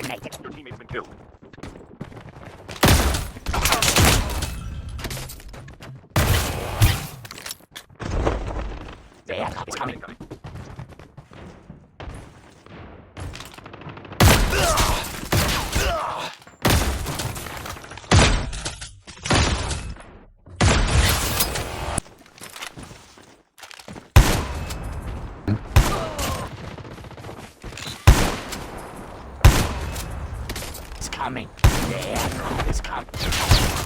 detonated. Your teammate's been killed. The airdrop is coming. It's coming. The airdrop is coming.